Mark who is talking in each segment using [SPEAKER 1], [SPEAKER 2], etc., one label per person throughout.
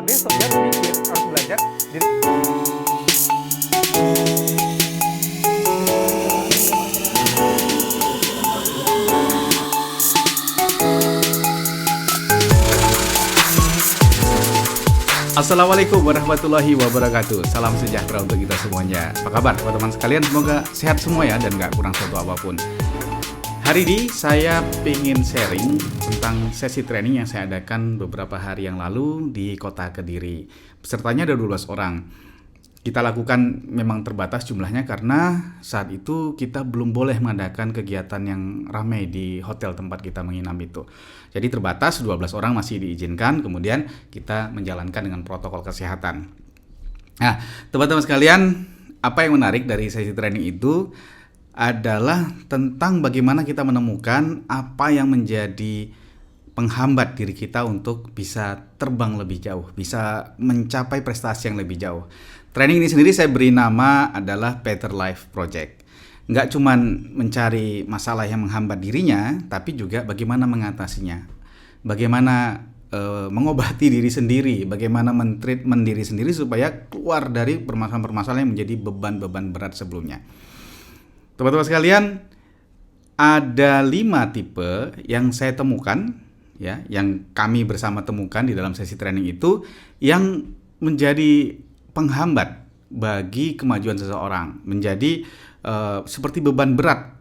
[SPEAKER 1] besok dia harus mikir, harus belajar.
[SPEAKER 2] Assalamualaikum warahmatullahi wabarakatuh. Salam sejahtera untuk kita semuanya. Apa kabar teman-teman sekalian? Semoga sehat semua ya dan gak kurang satu apapun. Hari ini saya pengen sharing tentang sesi training yang saya adakan beberapa hari yang lalu di kota Kediri. Pesertanya ada 12 orang. Kita lakukan memang terbatas jumlahnya karena saat itu kita belum boleh mengadakan kegiatan yang ramai di hotel tempat kita menginap itu. Jadi terbatas 12 orang masih diizinkan, kemudian kita menjalankan dengan protokol kesehatan. Nah, teman-teman sekalian, apa yang menarik dari sesi training itu adalah tentang bagaimana kita menemukan apa yang menjadi penghambat diri kita untuk bisa terbang lebih jauh, bisa mencapai prestasi yang lebih jauh. Training ini sendiri saya beri nama adalah Better Life Project. Nggak cuman mencari masalah yang menghambat dirinya, tapi juga bagaimana mengatasinya. Bagaimana mengobati diri sendiri, bagaimana men-treatment diri sendiri supaya keluar dari permasalahan-permasalahan yang menjadi beban-beban berat sebelumnya. Teman-teman sekalian, ada 5 tipe yang saya temukan, ya, yang kami bersama temukan di dalam sesi training itu, yang menjadi penghambat bagi kemajuan seseorang, menjadi seperti beban berat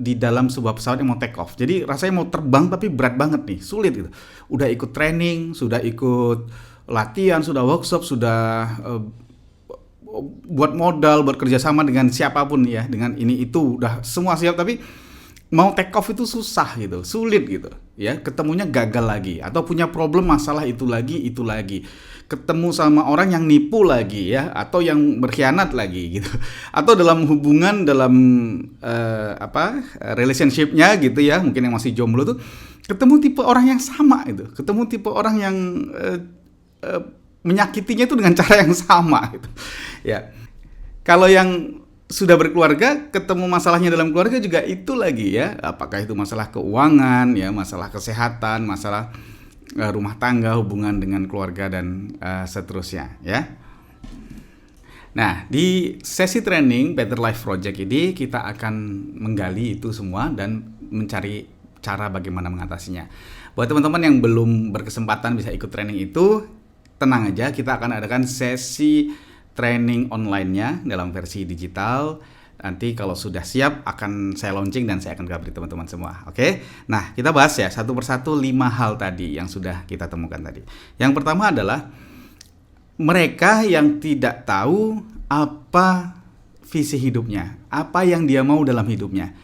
[SPEAKER 2] di dalam sebuah pesawat yang mau take off. Jadi rasanya mau terbang tapi berat banget nih, sulit gitu. Udah ikut training, sudah ikut latihan, sudah workshop, sudah buat modal, buat kerjasama dengan siapapun ya, dengan ini itu udah semua siap, tapi mau take off itu susah gitu, sulit gitu ya, ketemunya gagal lagi atau punya problem masalah itu lagi, ketemu sama orang yang nipu lagi ya, atau yang berkhianat lagi gitu, atau dalam hubungan, dalam relationship-nya gitu ya, mungkin yang masih jomblo tuh ketemu tipe orang yang sama gitu, ketemu tipe orang yang menyakitinya itu dengan cara yang sama gitu ya. Kalau yang sudah berkeluarga, ketemu masalahnya dalam keluarga juga itu lagi ya, apakah itu masalah keuangan ya, masalah kesehatan, masalah rumah tangga, hubungan dengan keluarga dan seterusnya ya. Nah, di sesi training Better Life Project ini kita akan menggali itu semua dan mencari cara bagaimana mengatasinya. Buat teman-teman yang belum berkesempatan bisa ikut training itu, tenang aja, kita akan adakan sesi training online-nya dalam versi digital. Nanti kalau sudah siap akan saya launching dan saya akan kabari teman-teman semua. Oke? Nah, kita bahas ya satu persatu 5 hal tadi yang sudah kita temukan tadi. Yang pertama adalah mereka yang tidak tahu apa visi hidupnya, apa yang dia mau dalam hidupnya.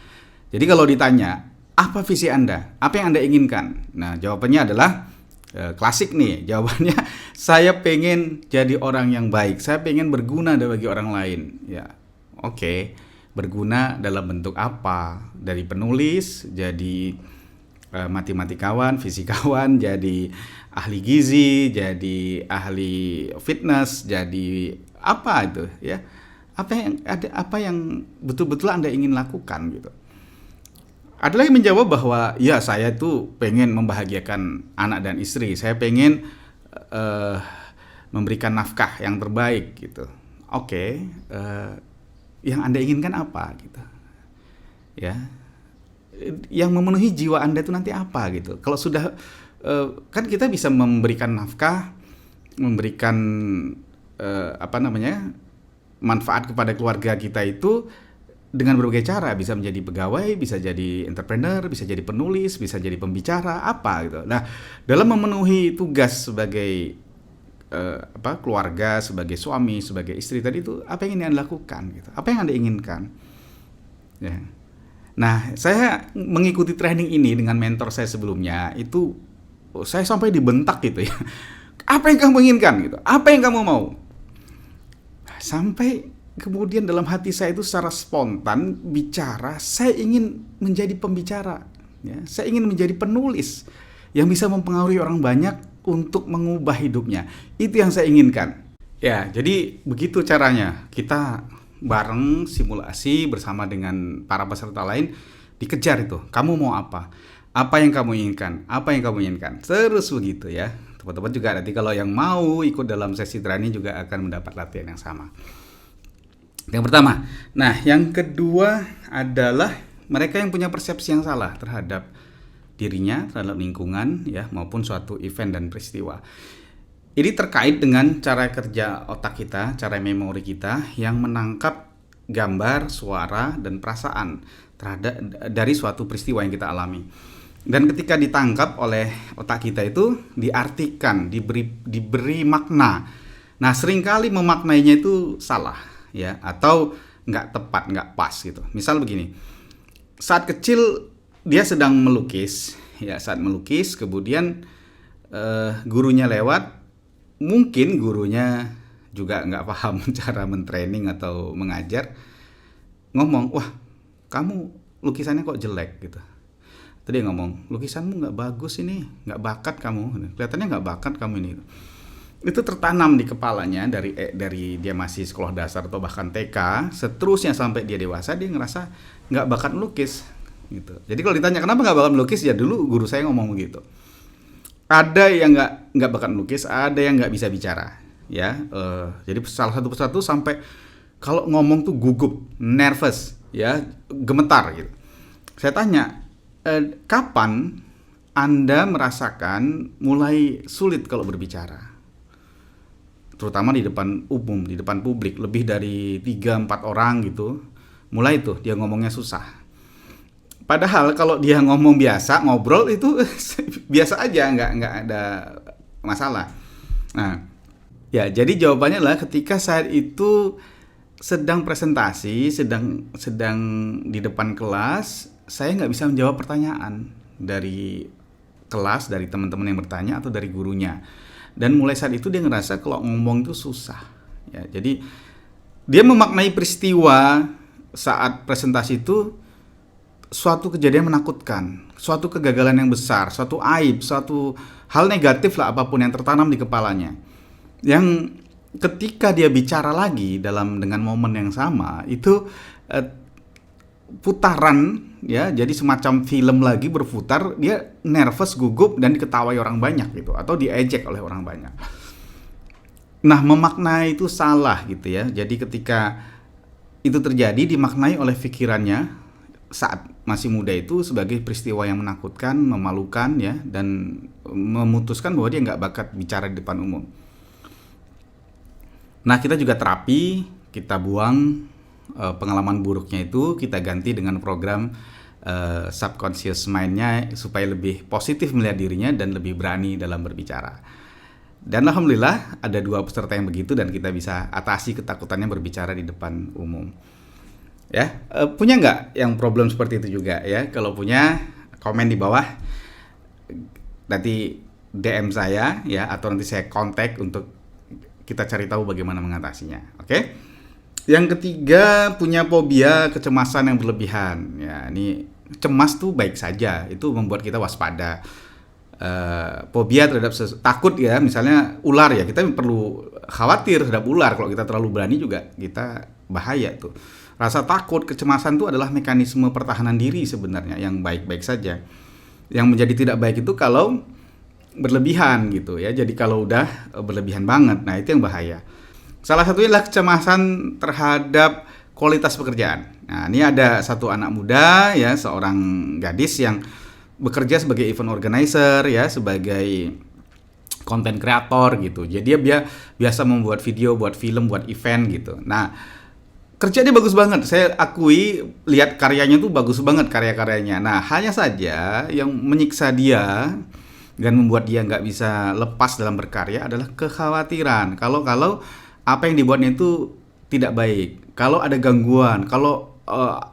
[SPEAKER 2] Jadi kalau ditanya, apa visi Anda? Apa yang Anda inginkan? Nah, jawabannya adalah klasik nih, jawabannya saya pengen jadi orang yang baik, saya pengen berguna bagi orang lain ya. Oke, berguna dalam bentuk apa? Dari penulis, jadi matematikawan, fisikawan, jadi ahli gizi, jadi ahli fitness, jadi apa itu ya? Apa yang betul-betul Anda ingin lakukan gitu. Ada lagi menjawab bahwa ya saya tuh pengen membahagiakan anak dan istri, saya pengen memberikan nafkah yang terbaik gitu. Oke, yang Anda inginkan apa gitu ya, yang memenuhi jiwa Anda itu nanti apa gitu. Kalau sudah kan kita bisa memberikan nafkah, memberikan manfaat kepada keluarga kita itu dengan berbagai cara, bisa menjadi pegawai, bisa jadi entrepreneur, bisa jadi penulis, bisa jadi pembicara, apa gitu. Nah, dalam memenuhi tugas sebagai keluarga, sebagai suami, sebagai istri tadi itu, apa yang ingin Anda lakukan gitu? Apa yang Anda inginkan? Ya. Nah, saya mengikuti training ini dengan mentor saya sebelumnya, itu saya sampai dibentak gitu ya. Apa yang kamu inginkan gitu? Apa yang kamu mau? Sampai kemudian dalam hati saya itu secara spontan bicara, saya ingin menjadi pembicara, ya. Saya ingin menjadi penulis yang bisa mempengaruhi orang banyak untuk mengubah hidupnya. Itu yang saya inginkan. Ya, jadi begitu caranya. Kita bareng simulasi bersama dengan para peserta lain dikejar itu. Kamu mau apa? Apa yang kamu inginkan? Apa yang kamu inginkan? Terus begitu ya. teman-teman juga nanti kalau yang mau ikut dalam sesi training juga akan mendapat latihan yang sama. Yang pertama. Nah, yang kedua adalah mereka yang punya persepsi yang salah terhadap dirinya, terhadap lingkungan, ya, maupun suatu event dan peristiwa. Ini terkait dengan cara kerja otak kita, cara memori kita yang menangkap gambar, suara, dan perasaan terhadap dari suatu peristiwa yang kita alami. Dan ketika ditangkap oleh otak kita itu diartikan, diberi makna. Nah, seringkali memaknainya itu salah, ya, atau nggak tepat, nggak pas gitu. Misal begini, saat kecil dia sedang melukis, ya, saat melukis kemudian gurunya lewat, mungkin gurunya juga nggak paham cara mentraining atau mengajar, ngomong, wah kamu lukisannya kok jelek gitu. Tadi dia ngomong, lukisanmu nggak bagus ini, nggak bakat kamu, kelihatannya nggak bakat kamu ini. Itu tertanam di kepalanya dari dia masih sekolah dasar atau bahkan TK, seterusnya sampai dia dewasa dia ngerasa nggak bakat melukis gitu. Jadi kalau ditanya kenapa nggak bakat melukis, ya dulu guru saya ngomong begitu. Ada yang nggak bakat melukis, ada yang nggak bisa bicara, ya. Jadi salah satu persatu sampai kalau ngomong tuh gugup, nervous, ya, gemetar gitu. Saya tanya, kapan Anda merasakan mulai sulit kalau berbicara? Terutama di depan umum, di depan publik, lebih dari 3-4 orang gitu. Mulai tuh dia ngomongnya susah. Padahal kalau dia ngomong biasa, ngobrol itu biasa aja, nggak ada masalah. Nah, ya jadi jawabannya adalah ketika saat itu sedang presentasi, sedang di depan kelas, saya nggak bisa menjawab pertanyaan dari kelas, dari teman-teman yang bertanya atau dari gurunya. Dan mulai saat itu dia ngerasa kalau ngomong itu susah. Ya, jadi dia memaknai peristiwa saat presentasi itu suatu kejadian menakutkan, suatu kegagalan yang besar, suatu aib, suatu hal negatif lah apapun yang tertanam di kepalanya. Yang ketika dia bicara lagi dengan momen yang sama itu putaran, ya, jadi semacam film lagi berputar, dia nervous, gugup, dan diketawai orang banyak gitu, atau diejek oleh orang banyak. Nah, memaknai itu salah gitu ya. Jadi ketika itu terjadi, dimaknai oleh pikirannya saat masih muda itu sebagai peristiwa yang menakutkan, memalukan, ya, dan memutuskan bahwa dia nggak bakat bicara di depan umum. Nah, kita juga terapi, kita buang pengalaman buruknya itu, kita ganti dengan program subconscious mind-nya supaya lebih positif melihat dirinya dan lebih berani dalam berbicara. Dan alhamdulillah ada 2 peserta yang begitu dan kita bisa atasi ketakutannya berbicara di depan umum. Ya, punya nggak yang problem seperti itu juga ya? Kalau punya, komen di bawah, nanti DM saya ya, atau nanti saya kontak untuk kita cari tahu bagaimana mengatasinya. Oke? Yang ketiga, punya fobia kecemasan yang berlebihan. Ya, ini cemas tuh baik saja, itu membuat kita waspada. Fobia terhadap takut ya, misalnya ular ya, kita perlu khawatir terhadap ular. Kalau kita terlalu berani juga kita bahaya tuh. Rasa takut, kecemasan itu adalah mekanisme pertahanan diri sebenarnya yang baik-baik saja. Yang menjadi tidak baik itu kalau berlebihan gitu ya. Jadi kalau udah berlebihan banget, nah itu yang bahaya. Salah satunya adalah kecemasan terhadap kualitas pekerjaan. Nah, ini ada satu anak muda ya, seorang gadis yang bekerja sebagai event organizer ya, sebagai content creator gitu. Jadi dia biasa membuat video, buat film, buat event gitu. Nah, kerja dia bagus banget. Saya akui, lihat karyanya tuh bagus banget karya-karyanya. Nah, hanya saja yang menyiksa dia dan membuat dia nggak bisa lepas dalam berkarya adalah kekhawatiran. Kalau apa yang dibuatnya itu tidak baik, kalau ada gangguan, kalau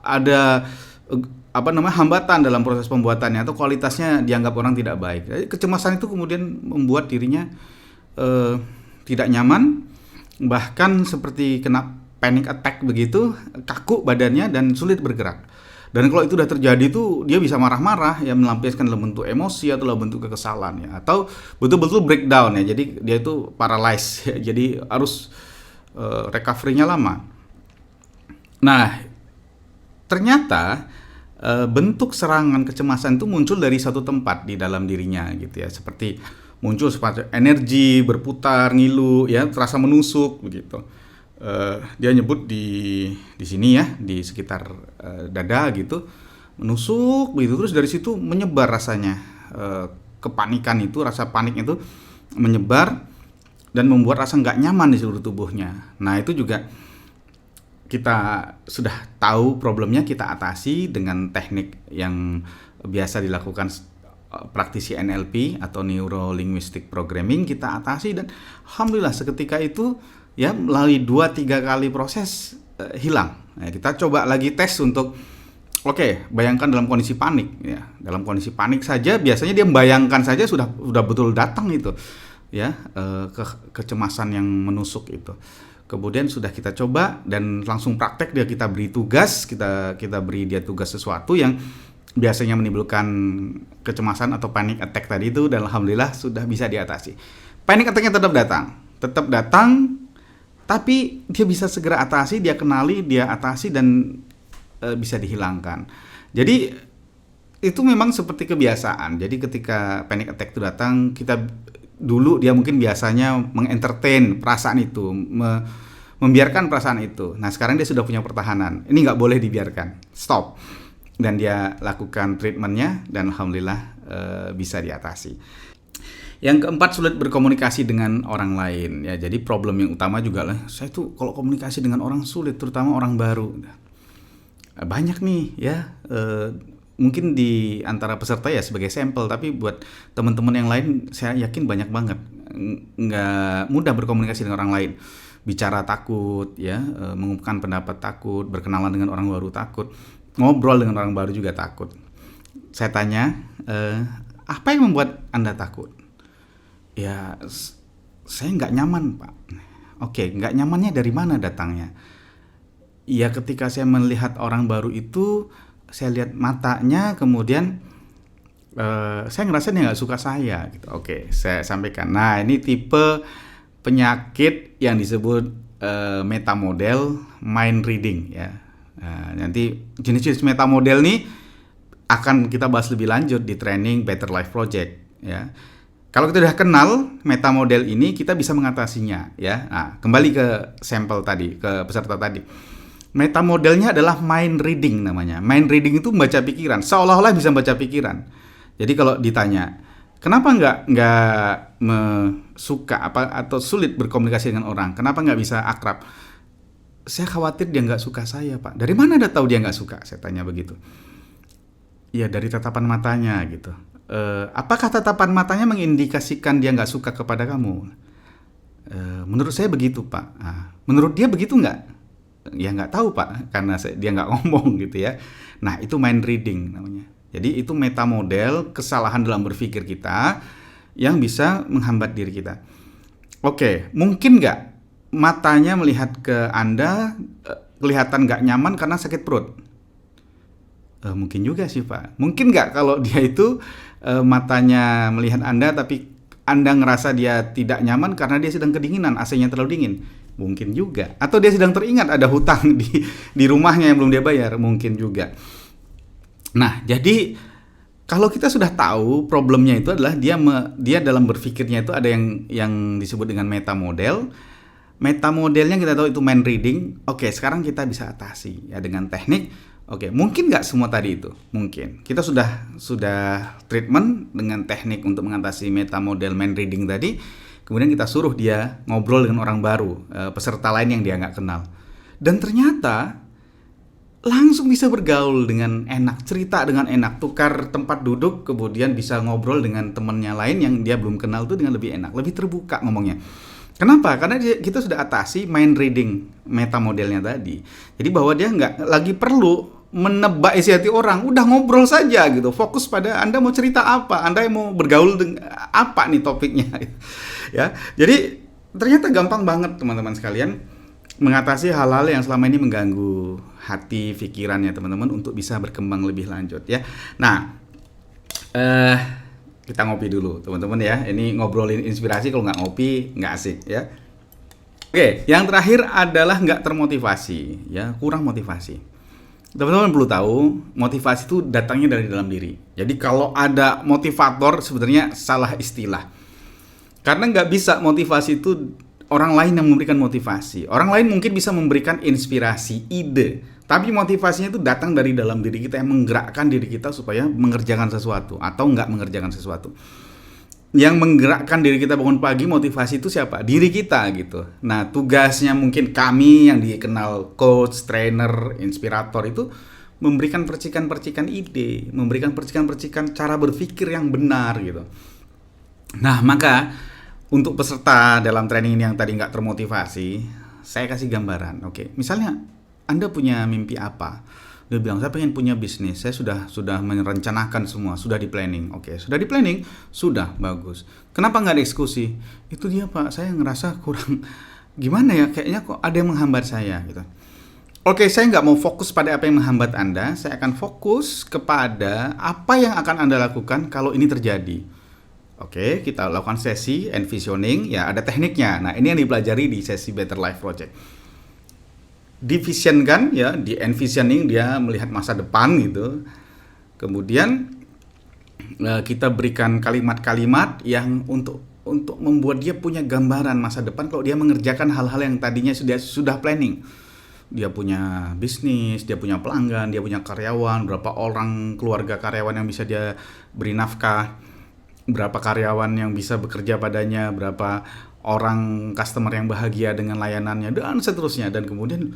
[SPEAKER 2] ada hambatan dalam proses pembuatannya atau kualitasnya dianggap orang tidak baik. Jadi kecemasan itu kemudian membuat dirinya tidak nyaman, bahkan seperti kena panic attack begitu, kaku badannya dan sulit bergerak. Dan kalau itu sudah terjadi tuh dia bisa marah-marah ya, melampiaskan dalam bentuk emosi atau dalam bentuk kekesalan ya, atau betul-betul breakdown ya. Jadi dia itu paralyzed ya, jadi harus recovery-nya lama. Nah, ternyata bentuk serangan kecemasan itu muncul dari satu tempat di dalam dirinya gitu ya, seperti muncul semacam energi berputar, ngilu, ya, terasa menusuk begitu. Dia nyebut di sini ya, di sekitar dada gitu, menusuk begitu, terus dari situ menyebar rasanya, kepanikan itu, rasa panik itu menyebar dan membuat rasa nggak nyaman di seluruh tubuhnya. Nah itu juga kita sudah tahu problemnya, kita atasi dengan teknik yang biasa dilakukan praktisi NLP atau Neuro Linguistic Programming. Kita atasi dan alhamdulillah seketika itu ya melalui 2-3 kali proses hilang. Nah, kita coba lagi tes untuk bayangkan dalam kondisi panik ya. Dalam kondisi panik saja biasanya dia membayangkan saja sudah betul datang itu ya, kecemasan yang menusuk itu. Kemudian sudah kita coba dan langsung praktek, kita beri tugas, kita beri dia tugas sesuatu yang biasanya menimbulkan kecemasan atau panic attack tadi itu, dan alhamdulillah sudah bisa diatasi. Panic attack-nya tetap datang, tapi dia bisa segera atasi, dia kenali, dia atasi dan bisa dihilangkan. Jadi itu memang seperti kebiasaan. Jadi ketika panic attack itu datang, dulu dia mungkin biasanya mengentertain perasaan itu, membiarkan perasaan itu. Nah sekarang dia sudah punya pertahanan. Ini nggak boleh dibiarkan, stop. Dan dia lakukan treatmentnya dan alhamdulillah bisa diatasi. Yang keempat, sulit berkomunikasi dengan orang lain. Ya, jadi problem yang utama juga lah, saya tuh kalau komunikasi dengan orang sulit, terutama orang baru. Banyak nih ya. Mungkin di antara peserta ya sebagai sampel, tapi buat teman-teman yang lain saya yakin banyak banget nggak mudah berkomunikasi dengan orang lain. Bicara takut ya, mengungkapkan pendapat takut, berkenalan dengan orang baru takut, ngobrol dengan orang baru juga takut. Saya tanya, apa yang membuat Anda takut? Ya, saya nggak nyaman, Pak. Oke, nggak nyamannya dari mana datangnya? Ya ketika saya melihat orang baru itu, saya lihat matanya, kemudian saya ngerasa dia nggak suka saya gitu. Oke, saya sampaikan. Nah, ini tipe penyakit yang disebut metamodel mind reading ya. Nanti jenis-jenis metamodel nih akan kita bahas lebih lanjut di training Better Life Project ya. Kalau kita sudah kenal metamodel ini, kita bisa mengatasinya ya. Nah, kembali ke sampel tadi, ke peserta tadi. Metamodalnya adalah mind reading namanya. Mind reading itu membaca pikiran, seolah-olah bisa membaca pikiran. Jadi kalau ditanya, kenapa nggak suka atau sulit berkomunikasi dengan orang? Kenapa nggak bisa akrab? Saya khawatir dia nggak suka saya, Pak. Dari mana Anda tahu dia nggak suka? Saya tanya begitu. Ya dari tatapan matanya gitu. Apakah tatapan matanya mengindikasikan dia nggak suka kepada kamu? Menurut saya begitu, Pak. Menurut dia begitu nggak? Ya nggak tahu, Pak, karena dia nggak ngomong gitu ya. Nah itu mind reading namanya. Jadi itu metamodel, kesalahan dalam berpikir kita yang bisa menghambat diri kita. Oke, mungkin nggak matanya melihat ke Anda kelihatan nggak nyaman karena sakit perut? Mungkin juga sih, Pak. Mungkin nggak kalau dia itu matanya melihat Anda tapi Anda ngerasa dia tidak nyaman karena dia sedang kedinginan, AC-nya terlalu dingin? Mungkin juga. Atau dia sedang teringat ada hutang di rumahnya yang belum dia bayar? Mungkin juga. Nah, jadi kalau kita sudah tahu problemnya itu adalah dia dalam berpikirnya itu ada yang disebut dengan metamodel. Metamodelnya kita tahu itu mind reading. Oke, sekarang kita bisa atasi ya dengan teknik. Oke, mungkin nggak semua tadi itu? Mungkin. Kita sudah treatment dengan teknik untuk mengatasi metamodel mind reading tadi. Kemudian kita suruh dia ngobrol dengan orang baru, peserta lain yang dia nggak kenal. Dan ternyata langsung bisa bergaul dengan enak, cerita dengan enak, tukar tempat duduk, kemudian bisa ngobrol dengan temannya lain yang dia belum kenal itu dengan lebih enak, lebih terbuka ngomongnya. Kenapa? Karena kita sudah atasi mind reading metamodelnya tadi. Jadi bahwa dia nggak lagi perlu menebak isi hati orang, udah ngobrol saja gitu. Fokus pada Anda mau cerita apa, Anda mau bergaul dengan apa nih topiknya. Ya, jadi ternyata gampang banget teman-teman sekalian mengatasi hal-hal yang selama ini mengganggu hati, pikirannya teman-teman untuk bisa berkembang lebih lanjut ya. Nah, kita ngopi dulu teman-teman ya. Ini ngobrolin inspirasi, kalau nggak ngopi nggak asik ya. Oke, yang terakhir adalah nggak termotivasi ya, kurang motivasi. Teman-teman perlu tahu, motivasi itu datangnya dari dalam diri. Jadi kalau ada motivator sebenarnya salah istilah. Karena nggak bisa motivasi itu orang lain yang memberikan motivasi. Orang lain mungkin bisa memberikan inspirasi, ide. Tapi motivasinya itu datang dari dalam diri kita yang menggerakkan diri kita supaya mengerjakan sesuatu atau nggak mengerjakan sesuatu. Yang menggerakkan diri kita bangun pagi, motivasi itu siapa? Diri kita gitu. Nah, tugasnya mungkin kami yang dikenal coach, trainer, inspirator itu memberikan percikan-percikan ide, memberikan percikan-percikan cara berpikir yang benar gitu. Nah, maka untuk peserta dalam training ini yang tadi nggak termotivasi, saya kasih gambaran. Oke, misalnya Anda punya mimpi apa? Dia bilang, saya pengen punya bisnis, saya sudah merencanakan semua, sudah di planning. Oke, sudah di planning, sudah, bagus. Kenapa nggak dieksekusi? Itu dia Pak, saya ngerasa kurang, gimana ya, kayaknya kok ada yang menghambat saya gitu. Oke, saya nggak mau fokus pada apa yang menghambat Anda, saya akan fokus kepada apa yang akan Anda lakukan kalau ini terjadi. Oke, kita lakukan sesi envisioning, ya ada tekniknya. Nah, ini yang dipelajari di sesi Better Life Project. Divisionkan, ya, di envisioning dia melihat masa depan gitu. Kemudian kita berikan kalimat-kalimat yang untuk membuat dia punya gambaran masa depan kalau dia mengerjakan hal-hal yang tadinya sudah planning. Dia punya bisnis, dia punya pelanggan, dia punya karyawan, berapa orang keluarga karyawan yang bisa dia beri nafkah, berapa karyawan yang bisa bekerja padanya, berapa orang customer yang bahagia dengan layanannya, dan seterusnya. Dan kemudian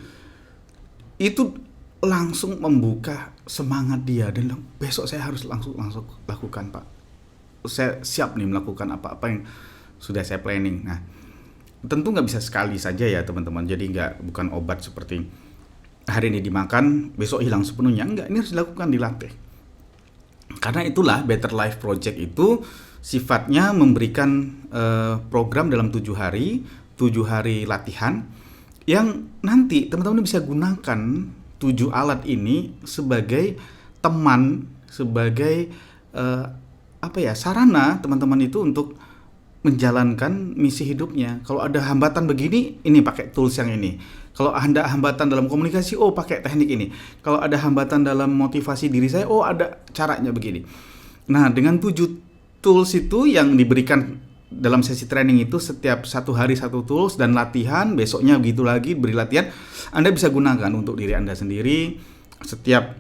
[SPEAKER 2] itu langsung membuka semangat dia dan besok saya harus langsung lakukan Pak. Saya siap nih melakukan apa-apa yang sudah saya planning. Nah, tentu nggak bisa sekali saja ya teman-teman. Jadi bukan obat seperti hari ini dimakan, besok hilang sepenuhnya. Enggak, ini harus dilakukan, dilatih. Karena itulah Better Life Project itu sifatnya memberikan program dalam 7 hari latihan yang nanti teman-teman bisa gunakan 7 alat ini sebagai teman, sebagai sarana teman-teman itu untuk menjalankan misi hidupnya. Kalau ada hambatan begini, ini pakai tools yang ini. Kalau ada hambatan dalam komunikasi, pakai teknik ini. Kalau ada hambatan dalam motivasi diri saya, ada caranya begini. Nah, dengan 7 tools itu yang diberikan dalam sesi training itu, setiap 1 hari 1 tools dan latihan, besoknya begitu lagi beri latihan, Anda bisa gunakan untuk diri Anda sendiri. Setiap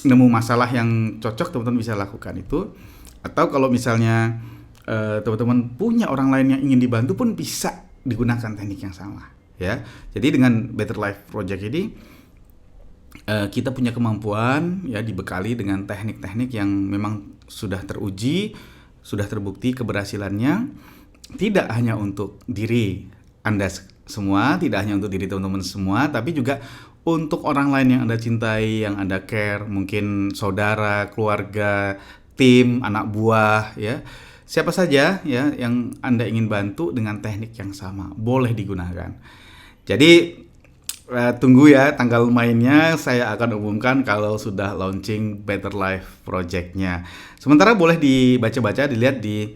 [SPEAKER 2] nemu masalah yang cocok, teman-teman bisa lakukan itu. Atau kalau misalnya teman-teman punya orang lain yang ingin dibantu pun bisa digunakan teknik yang sama, ya. Jadi dengan Better Life Project ini kita punya kemampuan, ya, dibekali dengan teknik-teknik yang memang sudah teruji, sudah terbukti keberhasilannya, tidak hanya untuk diri Anda semua, tidak hanya untuk diri teman-teman semua, tapi juga untuk orang lain yang Anda cintai, yang Anda care, mungkin saudara, keluarga, tim, anak buah, ya. Siapa saja, ya, yang Anda ingin bantu dengan teknik yang sama, boleh digunakan. Jadi tunggu ya tanggal mainnya, saya akan umumkan kalau sudah launching Better Life Project-nya. Sementara boleh dibaca-baca, dilihat di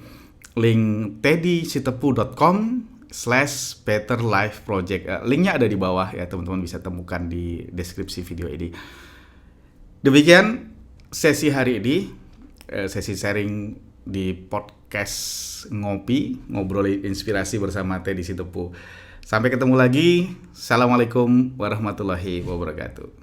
[SPEAKER 2] link teddysitepu.com/betterlifeproject. Linknya ada di bawah ya, teman-teman bisa temukan di deskripsi video ini. Demikian sesi hari ini, sesi sharing di podcast ngobrol inspirasi bersama Teddy Sitepu. Sampai ketemu lagi. Assalamualaikum warahmatullahi wabarakatuh.